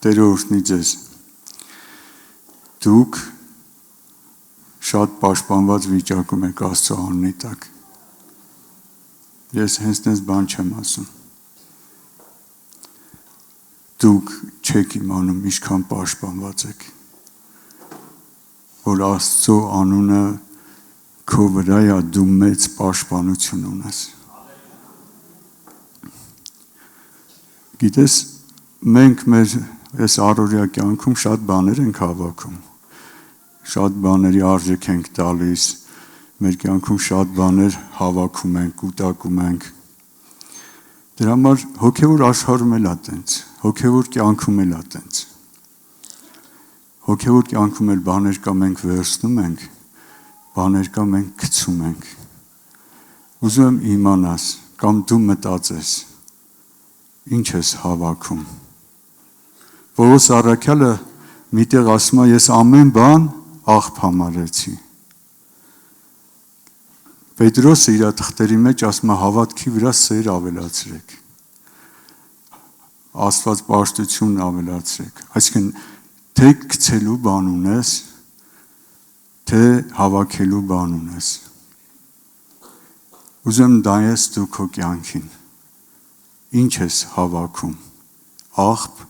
Տերը օրհնի ձեզ։ Դուք շատ պաշտպանված վիճակում եք Աստծո անունի տակ։ Ես հենց նենց բան չեմ ասում։ Դուք չեք իմանում ինչքան պաշտպանված եք, որ Աստծո անունը քո վրա է, դու մեծ պաշտպանություն ունես։ Գիտես, մենք մեր այս առօրյա կյանքում շատ բաներ ենք հավաքում, շատ բաների արժեք ենք տալիս, մեր կյանքում շատ բաներ հավաքում ենք, կուտակում ենք։ Դրա համար հոգևոր աշխարհում էլ է տենց, հոգևոր կյանքում էլ է տենց։ Հոգևոր կյանքում էլ բաներ կա մենք վերցնում ենք, բաներ կա մենք գցում ենք։ Ուզում եմ իմանաս, կամ դու մտածես, ինչ ես հավաքում։ Պողոս առաքյալը միտեղ ասում է, ես ամեն բան աղբ համարեցի։ Պետրոսը իր թղթերի մեջ ասում է, հավատքի վրա սեր ավելացրեք, Աստված պաշտություն ավելացրեք։ Այսինքն, թե գցելու բան ունես, թե հավաքելու բան ունես։ Ուզում դայես դու քո կյանքին, ինչ ես հավաքում, աղբ,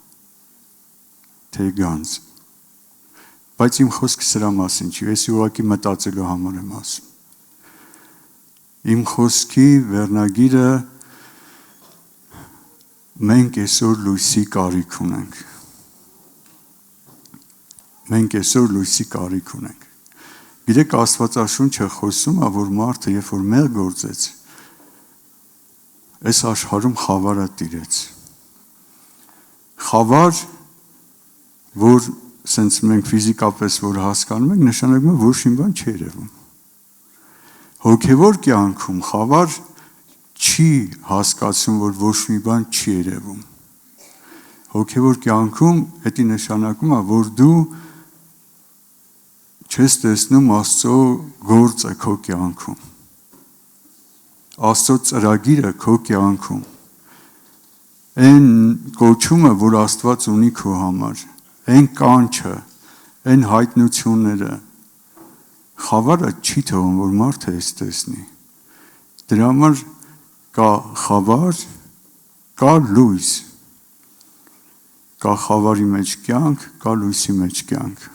թե գանձ։ Բայց իմ խոսքը սրա մասին չի, ես ուղղակի մտածելու համար եմ ասում։ Իմ խոսքի վերնագիրը մենք այսօր լույսի կարիք ունենք։ Մենք այսօր լույսի կարիք ունենք։ Գիտեք, Աստվածաշունչը խոսում է, որ մարդը, երբ որ մեղ գործեց, այս աշխարհում խավարը տիրեց։ Խավար, որ սենց մենք ֆիզիկապես որ հասկանում ենք, նշանակում է, որ շին բան չի երևում։ Հոգևոր կյանքում խավար չի հասկացում, որ ոչ մի բան չի երևում։ Հոգևոր կյանքում դա նշանակում է, որ դու չես տեսնում Աստծո գործը քո կյանքում։ Աստծո ծրագիրը քո կյանքում։ Այն կոչումը, որ Աստված ունի քո համար, այն կանչը, այն հայտնությունները, խավարը չի թվում, որ մարդը այս տեսնի։ Դրա համար կա խավար, կա լույս, կա խավարի մեջ կյանք, կա լույսի մեջ կյանք։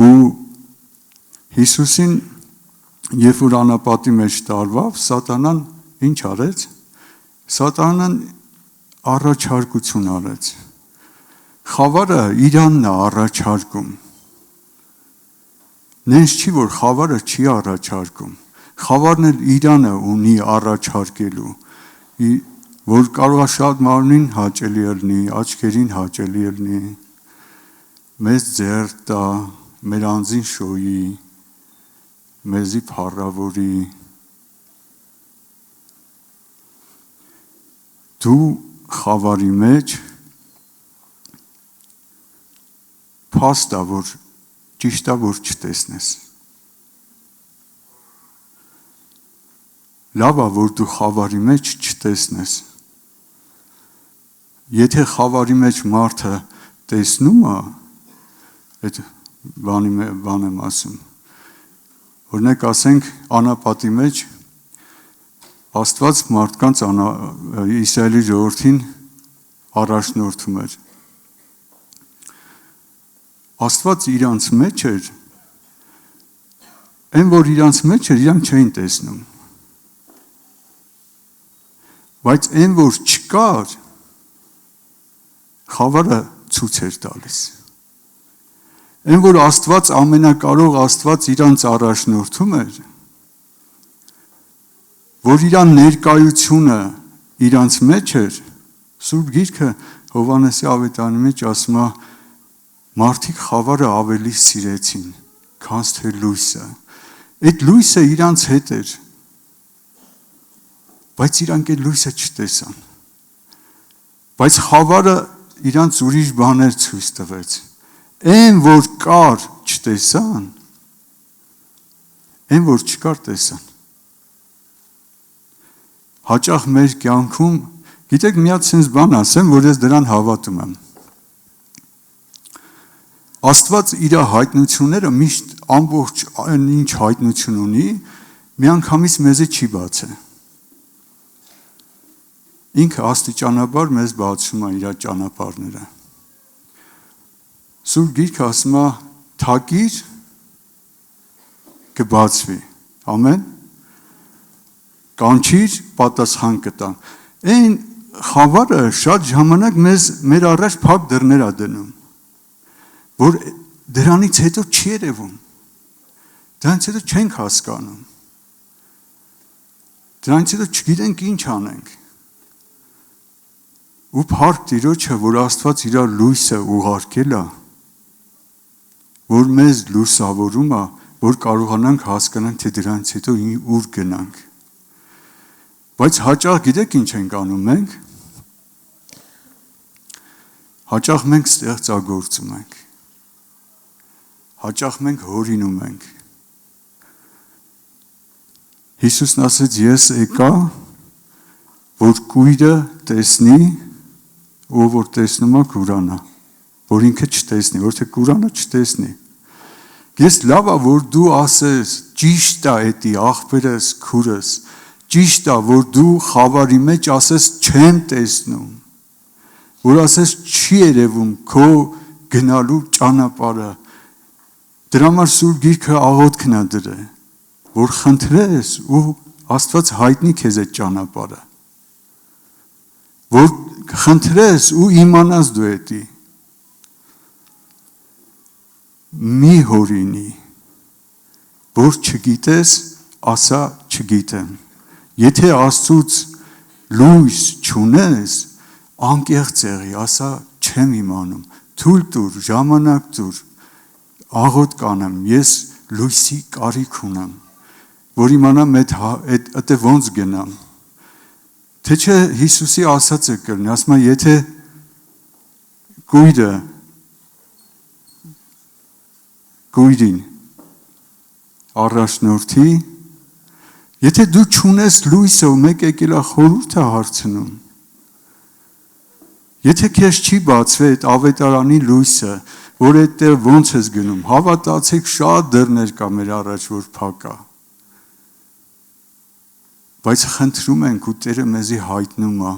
Ու Հիսուսին, երբ որ անապատի մեջ տարվավ, սատանան ինչ արեց։ Սատանան առաջարկություն արեց։ Խավարը իրանն է առաջարկում։ Նենց չի, որ խավարը չի առաջարկում։ Խավարն էլ իրանը ունի առաջարկելու, որ կարող է շատ մարմնին հաճելի լինի, աչքերին հաճելի լինի, մեզ ձեռք տա, մեր անձին շոյի, մեզի փառավորի։ Դու խավարի մեջ փաստ է, որ ճիշտ է, որ չտեսնես։ Լավ է, որ դու խավարի մեջ չտեսնես։ Եթե խավարի մեջ մարդը տեսնում է, այդ բան եմ ասում, օրինակ ասենք անապատի մեջ Աստված մարդկանց Իսրայելի ժողովրդին առաջնորդում էր։ Աստված իրանց մեջ էր, այն որ իրանց մեջ էր, իրանք չէին տեսնում։ Բայց այն որ չկար, խավարը ցույց էր տալիս։ Այն որ Աստված ամենակարող Աստված իրանց առաջնորդում էր, որ իրան ներկայությունը իրանց մեջ էր, Սուրբ Գիրքը Հովհաննեսի ավետարանի մեջ ասում է, մարդիկ խավարը ավելի սիրեցին, քան թե լույսը։ Այդ լույսը իրանց հետ էր, բայց իրանք այդ լույսը չտեսան։ Բայց խավարը իրանց ուրիշ բաներ ցույց տվեց։ Այն որ կար չտեսան, այն որ չկար տեսան։ Հաճախ մեր կյանքում, գիտեք, մի հատ sense բան ասեմ, որ ես դրան հավատում եմ։ Աստված իր հայտնությունները միշտ ամբողջ ինչ հայտնություն ունի, միանգամից մեզ չի բացել։ Ինքը աստիճանաբար մեզ բացում է իր ճանապարհները։ Սուրբ Գիրքը ասում է թակիր կբացվի։ Ամեն։ Կանչիր պատասխան կտամ։ Այն խավարը շատ ժամանակ մեր առաջ փակ դռներ է դնում, որ դրանից հետո չի երևում, դրանից հետո չենք հասկանում, դրանից հետո չգիտենք ինչ անենք։ Ու փառք Տիրոջը, որ Աստված իր լույսը ուղարկել է, որ մեզ լուսավորում է, որ կարողանանք հասկանանք, թե դրանից հետո ուր գնանք։ Բայց հաճախ գիտեք ինչ ենք անում մենք։ Հաճախ մենք ստեղծագործում ենք։ Հաճախ մենք հորինում ենք։ Հիսուսն ասեց, ես եկա, որ կույրը տեսնի, ով որ տեսնում է կուրանա, որ ինքը չտեսնի, որ թե կուրանը չտեսնի։ Ես լավ է, որ դու ասես, ճիշտ է էդի աղբերս, քուրս, ճիշտ է, որ դու խավարի մեջ ասես չեմ տեսնում, որ ասես չի երևում քո գնալու ճանապարհը։ Դրա համար Սուրբ Գիրքը աղոթքն է դրել, որ խնդրես ու Աստված հայտնի քեզ այդ ճանապարհը, որ խնդրես ու իմանաս դու էդի։ Մի հորինի, որ չգիտես, ասա չգիտեմ։ Եթե Աստծուց լույս չունես, անկեղծ եղի, ասա չեմ իմանում, թույլ տուր, ժամանակ տուր, աղոթք կանեմ, ես լույսի կարիք ունեմ, որ իմանամ այդ ոնց գնամ։ Թե չէ Հիսուսի ասածը կլինի, ասում է, եթե կույրին առաջնորդի, եթե դու չունես լույսը ու մեկ եկել է խորհուրդ է հարցնում, եթե քեզ չի բացվել այդ ավետարանի լույսը, որ այդտեղ ոնց ես գնում, հավատացեք շատ դռներ կա մեր առաջ, որ փակ է։ Բայց խնդրում ենք ու Տերը մեզի հայտնում է,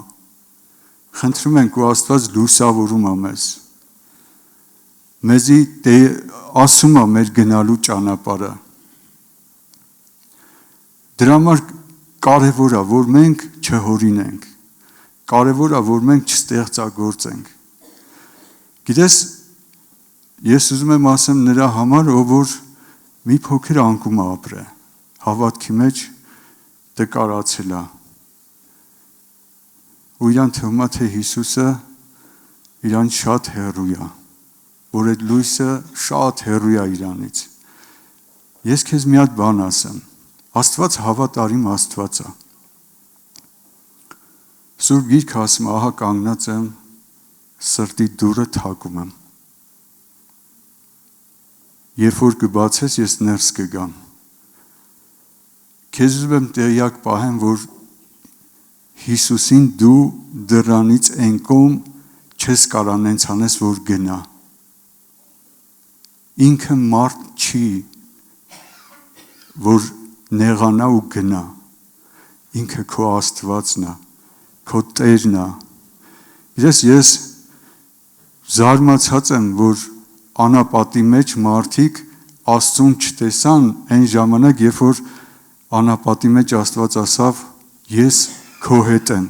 խնդրում ենք ու Աստված լուսավորում է մեզ, մեզի ասում է մեր գնալու ճանապարհը։ Դրա համար կարևոր է, որ մենք չհորինենք, կարևոր է, որ մենք չստեղծագործենք։ Գիտես, ես ուզում եմ ասեմ նրա համար, ով որ մի փոքր անկում է ապրել, հավատքի մեջ դկարացել է։ Ու իրան թվում է, թե Հիսուսը իրան շատ հեռու է, որ այդ լույսը շատ հեռու է իրանից։ Ես քեզ մի հատ բան ասեմ, Աստված հավատարիմ Աստված է։ Սուրբ Գիրքը ասում է, ահա կանգնած եմ, սրտի դուռը թակում եմ։ Երբ որ կբացես, ես ներս կգամ։ Քեզ ուզում եմ տեղյակ պահեմ, որ Հիսուսին դու դրանից այն կողմ չես կարող նենց անես, որ գնա։ Ինքը մարդ չի, որ նեղանա ու գնա, ինքը քո Աստվածն է, քո Տերն է։ Ես զարմացած եմ, որ անապատի մեջ մարդիկ Աստծուն չտեսան այն ժամանակ, երբ որ անապատի մեջ Աստված ասավ, ես քո հետ եմ։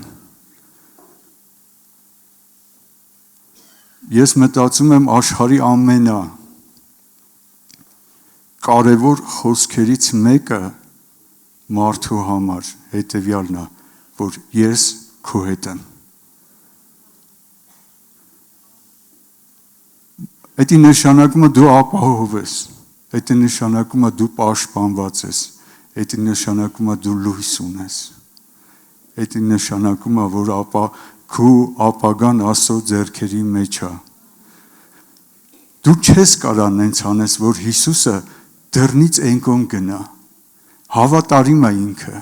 Ես մտածում եմ աշխարհի կարևոր խոսքերից մեկը մարդու համար հետևյալն է, որ ես քո հետ եմ։ Դա նշանակում է դու ապահով ես, դա նշանակում է դու պաշտպանված ես, դա նշանակում է դու լույս ունես, դա նշանակում է, որ քո ապագան Աստծո ձեռքերի մեջ է։ Դու չես կարող նենց անես, որ Հիսուսը դռնից այն կողմ գնա, հավատարիմ է ինքը։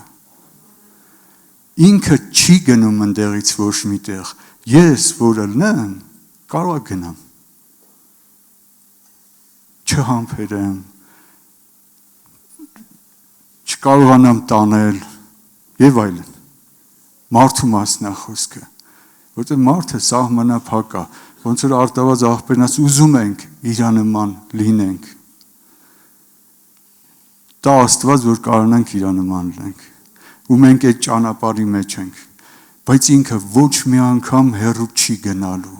Ինքը չի գնում ընդեղից ոչ միտեղ, ես որ ելնեմ, կարող գնամ։ չհամբերեմ, չկարողանամ տանել եւ այլն։ Մարդու մասն է խոսքը, որտեղ մարդը սահմանափակ է, ոնց որ արտավազ աղբերն ասում, ուզում ենք իր նման լինենք։ Դա Աստված, որ կարողանանք իր նման լինենք, ու մենք այդ ճանապարհի մեջ ենք, բայց ինքը ոչ մի անգամ հեռու չի գնալու,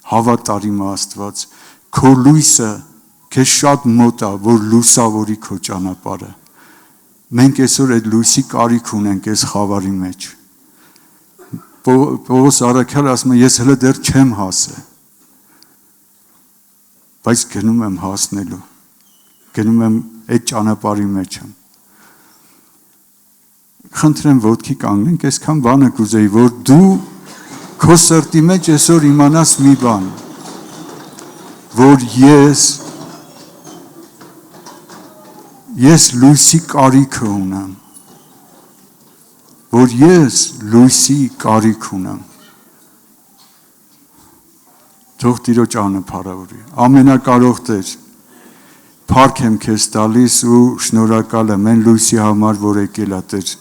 հավատարիմ Աստված, քո լույսը քեզ շատ մոտ է, որ լուսավորի քո ճանապարհը։ Մենք այսօր այդ լույսի կարիք ունենք այս խավարի մեջ։ Պողոս առաքյալը ասում է, ես հələ դեռ չեմ հասել, բայց գնում եմ հասնելու, գնում եմ այդ ճանապարհի մեջ եմ։ Խնդրեմ ոտքի կանգնենք, այսքան բանը կուզեի, որ դու քո սրտի մեջ այսօր իմանաս մի բան, որ ես լույսի կարիք ունեմ, որ ես լույսի կարիք ունեմ։ Թող Տիրոջ անունը փառավորի։ Ամենակարող Տեր, փառք եմ քեզ տալիս ու շնորհակալ եմ այն լույսի համար, որ եկել է Տեր